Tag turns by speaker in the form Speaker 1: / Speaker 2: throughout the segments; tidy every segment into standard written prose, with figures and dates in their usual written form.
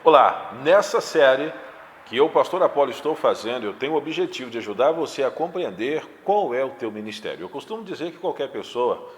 Speaker 1: Olá, nessa série que eu, pastor Apolo, estou fazendo, eu tenho o objetivo de ajudar você a compreender qual é o teu ministério. Eu costumo dizer que qualquer pessoa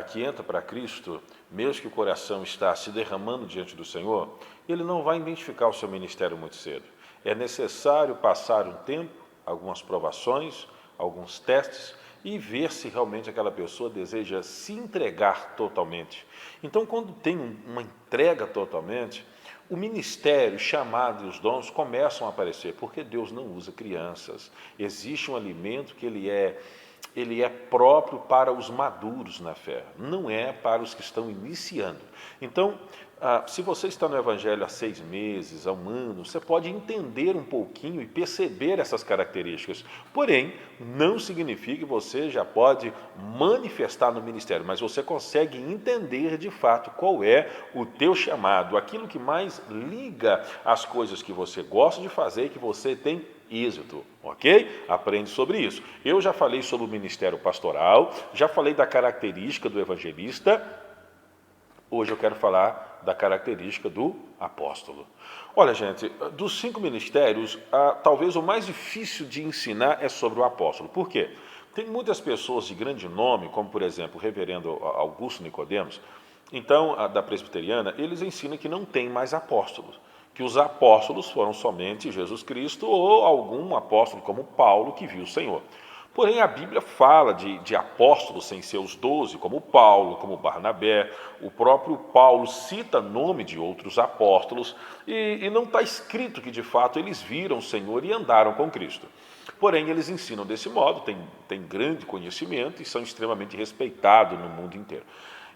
Speaker 1: que entra para Cristo, mesmo que o coração está se derramando diante do Senhor, ele não vai identificar o seu ministério muito cedo. É necessário passar um tempo, algumas provações, alguns testes, e ver se realmente aquela pessoa deseja se entregar totalmente. Então, quando tem uma entrega totalmente, o ministério, o chamado e os dons começam a aparecer, porque Deus não usa crianças. Existe um alimento que ele é próprio para os maduros na fé, não é para os que estão iniciando. Então, se você está no Evangelho há 6 meses, há 1 ano, você pode entender um pouquinho e perceber essas características. Porém, não significa que você já pode manifestar no ministério, mas você consegue entender de fato qual é o teu chamado, aquilo que mais liga as coisas que você gosta de fazer e que você tem êxito, ok? Aprende sobre isso. Eu já falei sobre o ministério pastoral, já falei da característica do evangelista. Hoje eu quero falar da característica do apóstolo. Olha, gente, dos 5 ministérios, talvez o mais difícil de ensinar é sobre o apóstolo. Por quê? Tem muitas pessoas de grande nome, como por exemplo o reverendo Augusto Nicodemos, então, da presbiteriana, eles ensinam que não tem mais apóstolos, que os apóstolos foram somente Jesus Cristo ou algum apóstolo como Paulo que viu o Senhor. Porém, a Bíblia fala de apóstolos sem ser os 12, como Paulo, como Barnabé. O próprio Paulo cita nome de outros apóstolos e não está escrito que, de fato, eles viram o Senhor e andaram com Cristo. Porém, eles ensinam desse modo, têm grande conhecimento e são extremamente respeitados no mundo inteiro.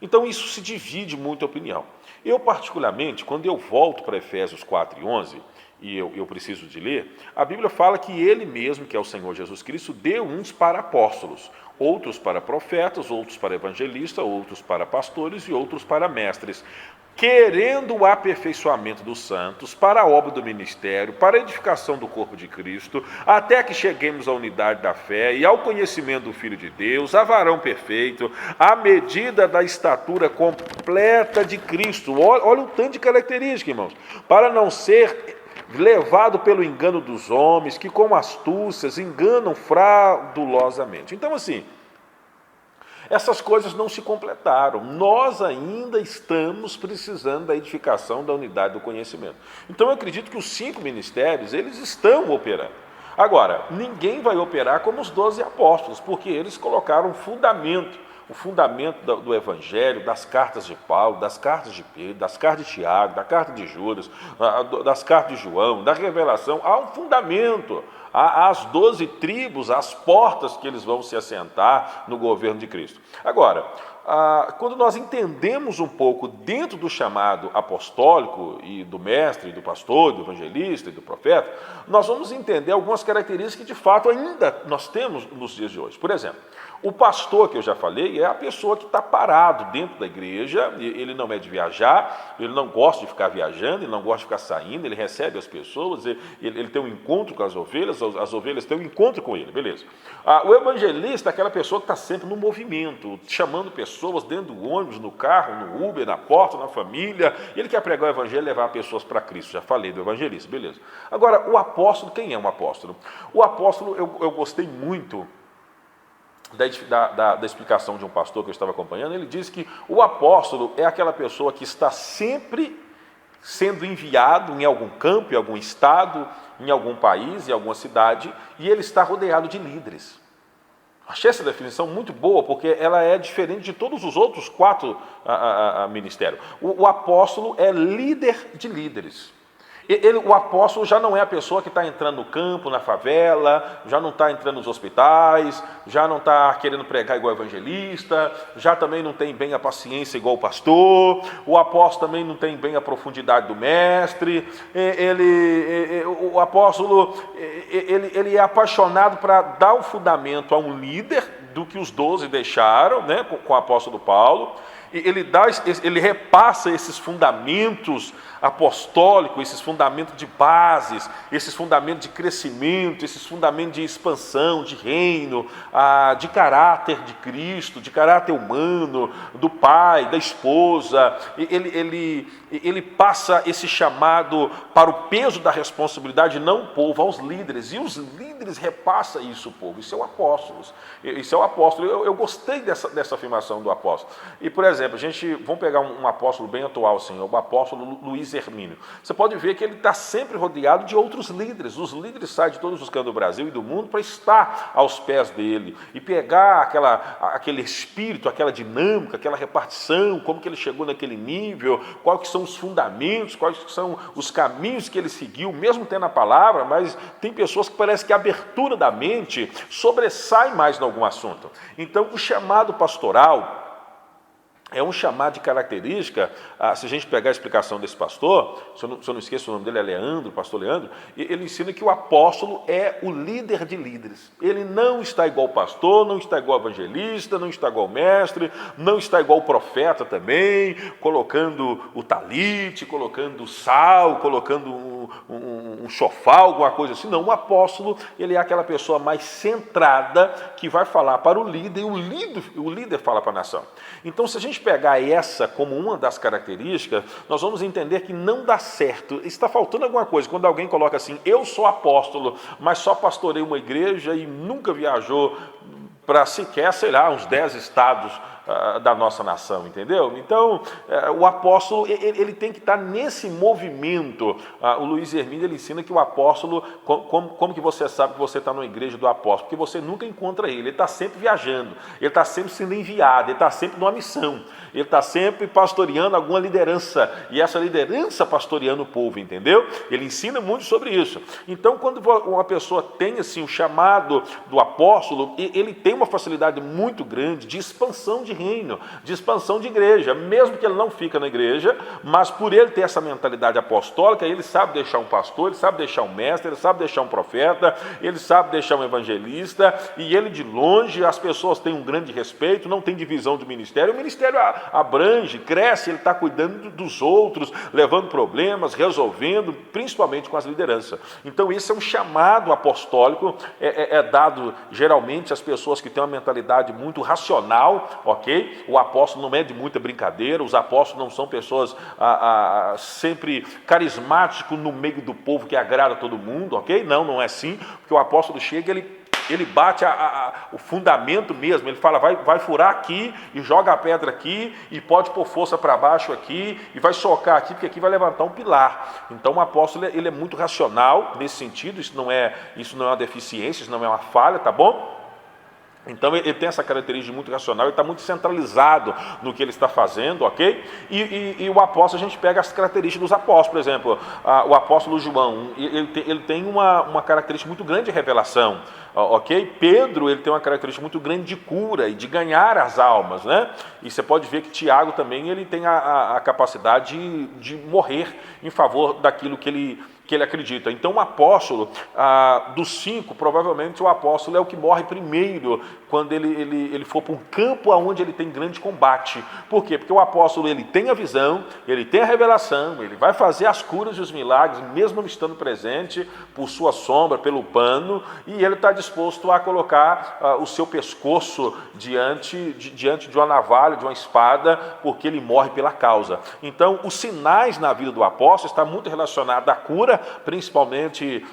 Speaker 1: Então, isso se divide muito a opinião. Eu, particularmente, quando eu volto para Efésios 4:11, e eu preciso de ler, a Bíblia fala que ele mesmo, que é o Senhor Jesus Cristo, deu uns para apóstolos, outros para profetas, outros para evangelistas, outros para pastores e outros para mestres, querendo o aperfeiçoamento dos santos, para a obra do ministério, para a edificação do corpo de Cristo, até que cheguemos à unidade da fé e ao conhecimento do Filho de Deus, a varão perfeito, à medida da estatura completa de Cristo. Olha o tanto de características, irmãos, para não ser levado pelo engano dos homens, que com astúcias enganam fraudulosamente. Então, assim, essas coisas não se completaram. Nós ainda estamos precisando da edificação da unidade do conhecimento. Então, eu acredito que os 5 ministérios, eles estão operando. Agora, ninguém vai operar como os 12 apóstolos, porque eles colocaram um fundamento, o fundamento do Evangelho, das cartas de Paulo, das cartas de Pedro, das cartas de Tiago, da carta de Judas, das cartas de João, da revelação. Há um fundamento, há as 12 tribos, as portas que eles vão se assentar no governo de Cristo. Agora, quando nós entendemos um pouco dentro do chamado apostólico e do mestre, do pastor, do evangelista e do profeta, nós vamos entender algumas características que de fato ainda nós temos nos dias de hoje. Por exemplo, o pastor, que eu já falei, é a pessoa que está parado dentro da igreja, ele não é de viajar, ele não gosta de ficar viajando, ele não gosta de ficar saindo, ele recebe as pessoas, ele tem um encontro com as ovelhas têm um encontro com ele, beleza. O evangelista é aquela pessoa que está sempre no movimento, chamando pessoas dentro do ônibus, no carro, no Uber, na porta, na família, ele quer pregar o evangelho e levar pessoas para Cristo, já falei do evangelista, beleza. Agora, o apóstolo, quem é um apóstolo? O apóstolo, eu gostei muito da explicação de um pastor que eu estava acompanhando. Ele diz que o apóstolo é aquela pessoa que está sempre sendo enviado em algum campo, em algum estado, em algum país, em alguma cidade, e ele está rodeado de líderes. Achei essa definição muito boa, porque ela é diferente de todos os outros 4 ministérios. O apóstolo é líder de líderes. O apóstolo já não é a pessoa que está entrando no campo, na favela, já não está entrando nos hospitais, já não está querendo pregar igual evangelista, já também não tem bem a paciência igual o pastor, o apóstolo também não tem bem a profundidade do mestre, o apóstolo ele é apaixonado para dar o fundamento a um líder do que os 12 deixaram, né, com o apóstolo Paulo. ele repassa esses fundamentos apostólicos, esses fundamentos de bases, esses fundamentos de crescimento, esses fundamentos de expansão, de reino, de caráter de Cristo, de caráter humano, do pai, da esposa. Ele passa esse chamado para o peso da responsabilidade, não o povo, aos líderes, e os líderes repassam isso ao povo. Isso é o apóstolo. Isso é o apóstolo. Eu gostei dessa afirmação do apóstolo. E, por exemplo, vamos pegar um apóstolo bem atual, assim, o apóstolo Luiz Hermínio. Você pode ver que ele está sempre rodeado de outros líderes. Os líderes saem de todos os cantos do Brasil e do mundo para estar aos pés dele e pegar aquele espírito, aquela dinâmica, aquela repartição, como que ele chegou naquele nível, quais que são os fundamentos, quais que são os caminhos que ele seguiu, mesmo tendo a palavra, mas tem pessoas que parece que a abertura da mente sobressai mais em algum assunto. Então, o chamado pastoral é um chamado de característica. Se a gente pegar a explicação desse pastor, se eu não esqueço o nome dele, é Leandro, pastor Leandro, ele ensina que o apóstolo é o líder de líderes. Ele não está igual o pastor, não está igual o evangelista, não está igual o mestre, não está igual o profeta também, colocando o talite, colocando o sal, colocando um chofar, alguma coisa assim. Não, o apóstolo, ele é aquela pessoa mais centrada que vai falar para o líder, e o líder fala para a nação. Então, se a gente pegar essa como uma das características, nós vamos entender que não dá certo, está faltando alguma coisa. Quando alguém coloca assim, eu sou apóstolo, mas só pastorei uma igreja e nunca viajou para sequer, sei lá, uns 10 estados da nossa nação, entendeu? Então, o apóstolo, ele tem que estar nesse movimento. O Luiz Hermínio, ele ensina que o apóstolo, como que você sabe que você está numa igreja do apóstolo? Porque você nunca encontra ele está sempre viajando, ele está sempre sendo enviado, ele está sempre numa missão, ele está sempre pastoreando alguma liderança, e essa liderança pastoreando o povo, entendeu? Ele ensina muito sobre isso. Então, quando uma pessoa tem assim, o chamado do apóstolo, ele tem uma facilidade muito grande de expansão de reino, de expansão de igreja, mesmo que ele não fica na igreja, mas por ele ter essa mentalidade apostólica, ele sabe deixar um pastor, ele sabe deixar um mestre, ele sabe deixar um profeta, ele sabe deixar um evangelista, e ele de longe, as pessoas têm um grande respeito, não tem divisão de ministério, o ministério abrange, cresce, ele está cuidando dos outros, levando problemas, resolvendo, principalmente com as lideranças. Então esse é um chamado apostólico, é dado geralmente às pessoas que têm uma mentalidade muito racional, ok? O apóstolo não é de muita brincadeira, os apóstolos não são pessoas sempre carismáticos no meio do povo que agrada a todo mundo, ok? Não é assim, porque o apóstolo chega, ele bate o fundamento mesmo, ele fala, vai furar aqui e joga a pedra aqui e pode pôr força para baixo aqui e vai socar aqui, porque aqui vai levantar um pilar. Então o apóstolo, ele é muito racional nesse sentido, isso não é uma deficiência, isso não é uma falha, tá bom? Então ele tem essa característica muito racional, ele está muito centralizado no que ele está fazendo, ok? E o apóstolo, a gente pega as características dos apóstolos, por exemplo, o apóstolo João, ele tem uma característica muito grande de revelação, ok? Pedro, ele tem uma característica muito grande de cura e de ganhar as almas, né? E você pode ver que Tiago também, ele tem a capacidade de morrer em favor daquilo que ele acredita. Então o apóstolo, dos 5, provavelmente o apóstolo é o que morre primeiro, quando ele for para um campo onde ele tem grande combate. Por quê? Porque o apóstolo, ele tem a visão, ele tem a revelação, ele vai fazer as curas e os milagres, mesmo não estando presente, por sua sombra, pelo pano, e ele está disposto a colocar o seu pescoço diante de uma navalha, de uma espada, porque ele morre pela causa. Então os sinais na vida do apóstolo estão muito relacionados à cura, principalmente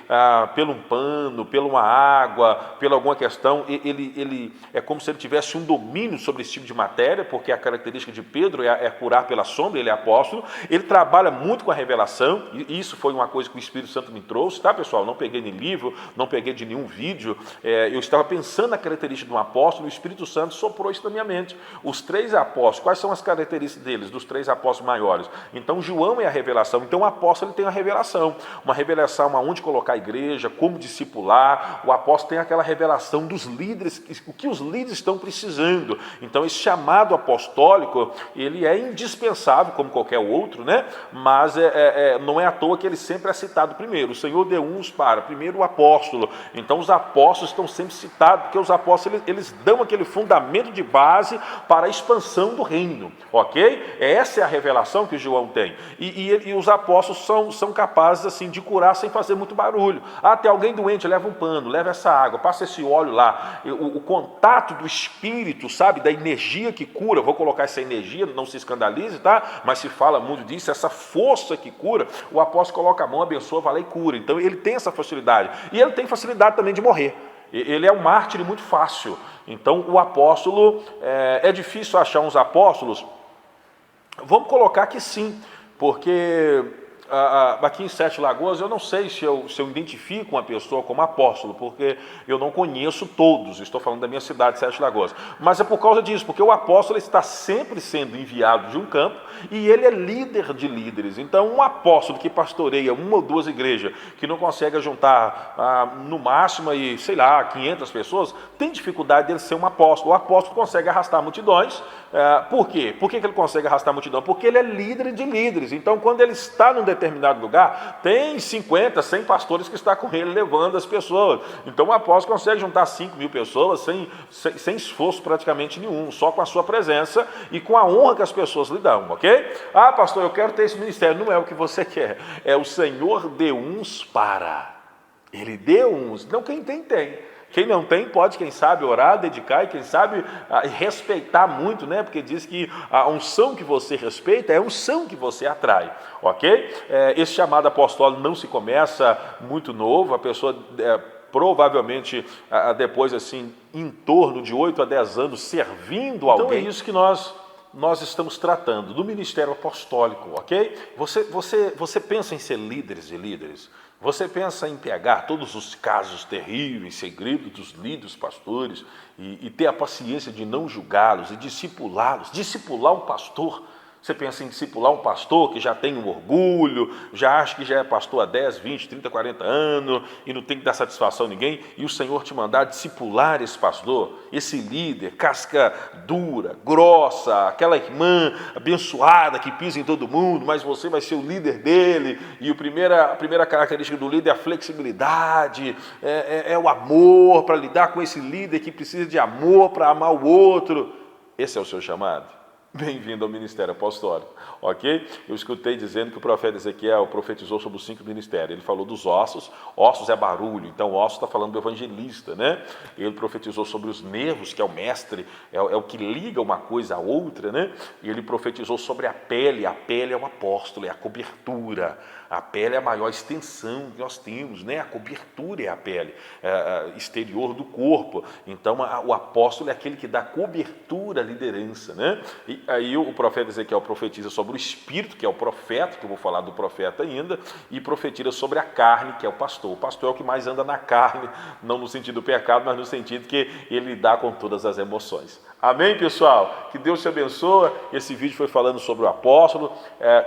Speaker 1: pelo um pano, pela uma água, pela alguma questão. Ele é como se ele tivesse um domínio sobre esse tipo de matéria, porque a característica de Pedro é curar pela sombra, ele é apóstolo. Ele trabalha muito com a revelação, e isso foi uma coisa que o Espírito Santo me trouxe, tá, pessoal? Não peguei de livro, não peguei de nenhum vídeo, eu estava pensando na característica de um apóstolo, e o Espírito Santo soprou isso na minha mente. Os 3 apóstolos, quais são as características deles, dos 3 apóstolos maiores? Então João é a revelação, então o apóstolo, ele tem a revelação. uma revelação aonde colocar a igreja, como discipular. O apóstolo tem aquela revelação dos líderes, o que os líderes estão precisando. Então esse chamado apostólico, ele é indispensável como qualquer outro, né? Mas não é à toa que ele sempre é citado primeiro. O Senhor deu uns para, primeiro o apóstolo. Então os apóstolos estão sempre citados, porque os apóstolos eles dão aquele fundamento de base para a expansão do reino, ok? Essa é a revelação que João tem. E os apóstolos são capazes assim de curar sem fazer muito barulho. Tem alguém doente, leva um pano, leva essa água, passa esse óleo lá. O contato do Espírito, sabe, da energia que cura, vou colocar essa energia, não se escandalize, tá? Mas se fala muito disso, essa força que cura, o apóstolo coloca a mão, abençoa, vai lá e cura. Então ele tem essa facilidade. E ele tem facilidade também de morrer. Ele é um mártir muito fácil. Então o apóstolo, é difícil achar uns apóstolos. Vamos colocar que sim, porque aqui em Sete Lagoas eu não sei se eu identifico uma pessoa como apóstolo, porque eu não conheço todos, estou falando da minha cidade, Sete Lagoas, mas é por causa disso, porque o apóstolo está sempre sendo enviado de um campo e ele é líder de líderes. Então um apóstolo que pastoreia uma ou duas igrejas, que não consegue juntar no máximo aí, sei lá, 500 pessoas, tem dificuldade dele ser um apóstolo. O apóstolo consegue arrastar multidões. Por quê? Por que ele consegue arrastar multidão? Porque ele é líder de líderes. Então quando ele está num determinado lugar, tem 50, 100 pastores que estão com ele levando as pessoas. Então o apóstolo consegue juntar 5.000 pessoas sem esforço praticamente nenhum, só com a sua presença e com a honra que as pessoas lhe dão, ok? Pastor, eu quero ter esse ministério. Não é o que você quer, é o Senhor deu uns para. Ele deu uns, não quem tem, tem. Quem não tem pode, quem sabe, orar, dedicar e quem sabe respeitar muito, né? Porque diz que a unção que você respeita é a unção que você atrai, ok? Esse chamado apostólico não se começa muito novo, a pessoa provavelmente depois assim, em torno de 8 a 10 anos servindo alguém. Então é isso que nós estamos tratando, do ministério apostólico, ok? Você pensa em ser líderes e líderes? Você pensa em pegar todos os casos terríveis, segredos dos líderes, pastores, e ter a paciência de não julgá-los e discipulá-los, discipular um pastor? Você pensa em discipular um pastor que já tem um orgulho, já acha que já é pastor há 10, 20, 30, 40 anos e não tem que dar satisfação a ninguém, e o Senhor te mandar discipular esse pastor, esse líder, casca dura, grossa, aquela irmã abençoada que pisa em todo mundo, mas você vai ser o líder dele, e a primeira característica do líder é a flexibilidade, é o amor para lidar com esse líder que precisa de amor para amar o outro. Esse é o seu chamado? Bem-vindo ao ministério apostólico, ok? Eu escutei dizendo que o profeta Ezequiel profetizou sobre os 5 ministérios. Ele falou dos ossos é barulho, então ossos está falando do evangelista, né? Ele profetizou sobre os nervos, que é o mestre, é o que liga uma coisa à outra, né? E ele profetizou sobre a pele é o apóstolo, é a cobertura. A pele é a maior extensão que nós temos, né? A cobertura é a pele exterior do corpo. Então o apóstolo é aquele que dá cobertura à liderança, né? E aí o profeta Ezequiel profetiza sobre o espírito, que é o profeta, que eu vou falar do profeta ainda, e profetiza sobre a carne, que é o pastor. O pastor é o que mais anda na carne, não no sentido do pecado, mas no sentido que ele dá com todas as emoções. Amém, pessoal? Que Deus te abençoe. Esse vídeo foi falando sobre o apóstolo.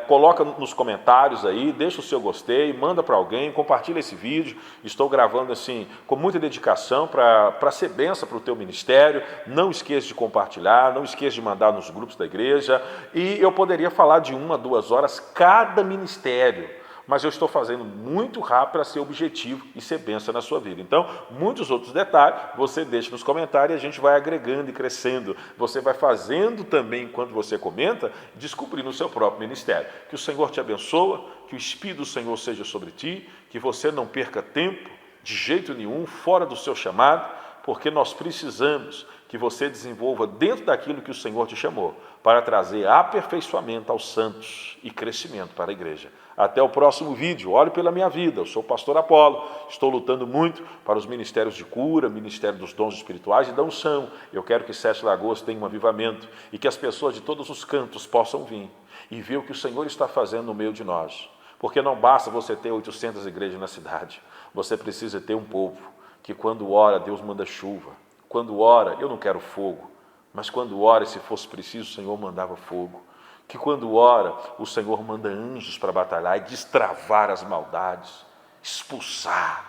Speaker 1: Coloca nos comentários aí, deixa o seu gostei, manda para alguém, compartilha esse vídeo. Estou gravando assim com muita dedicação para ser bênção para o teu ministério. Não esqueça de compartilhar, não esqueça de mandar nos grupos da igreja. E eu poderia falar de 1 a 2 horas cada ministério, mas eu estou fazendo muito rápido para ser objetivo e ser bênção na sua vida. Então, muitos outros detalhes você deixa nos comentários e a gente vai agregando e crescendo. Você vai fazendo também, enquanto você comenta, descobrindo o seu próprio ministério. Que o Senhor te abençoe, que o Espírito do Senhor seja sobre ti, que você não perca tempo de jeito nenhum fora do seu chamado, porque nós precisamos que você desenvolva dentro daquilo que o Senhor te chamou, para trazer aperfeiçoamento aos santos e crescimento para a igreja. Até o próximo vídeo. Ore pela minha vida. Eu sou o pastor Apolo. Estou lutando muito para os ministérios de cura, ministério dos dons espirituais e da unção. Eu quero que Sete Lagoas tenha um avivamento e que as pessoas de todos os cantos possam vir e ver o que o Senhor está fazendo no meio de nós. Porque não basta você ter 800 igrejas na cidade. Você precisa ter um povo que quando ora, Deus manda chuva. Quando ora, eu não quero fogo, mas quando ora, se fosse preciso, o Senhor mandava fogo. que quando ora, o Senhor manda anjos para batalhar e destravar as maldades, expulsar,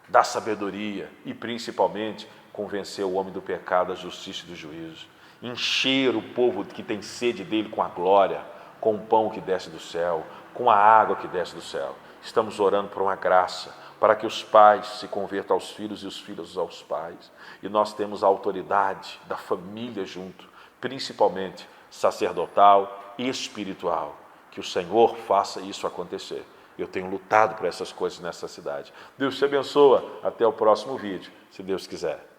Speaker 1: dar sabedoria e principalmente convencer o homem do pecado, da justiça e do juízo, encher o povo que tem sede dele com a glória, com o pão que desce do céu, com a água que desce do céu. Estamos orando por uma graça, para que os pais se convertam aos filhos e os filhos aos pais. E nós temos a autoridade da família junto, principalmente sacerdotal e espiritual. Que o Senhor faça isso acontecer. Eu tenho lutado por essas coisas nessa cidade. Deus te abençoa. Até o próximo vídeo, se Deus quiser.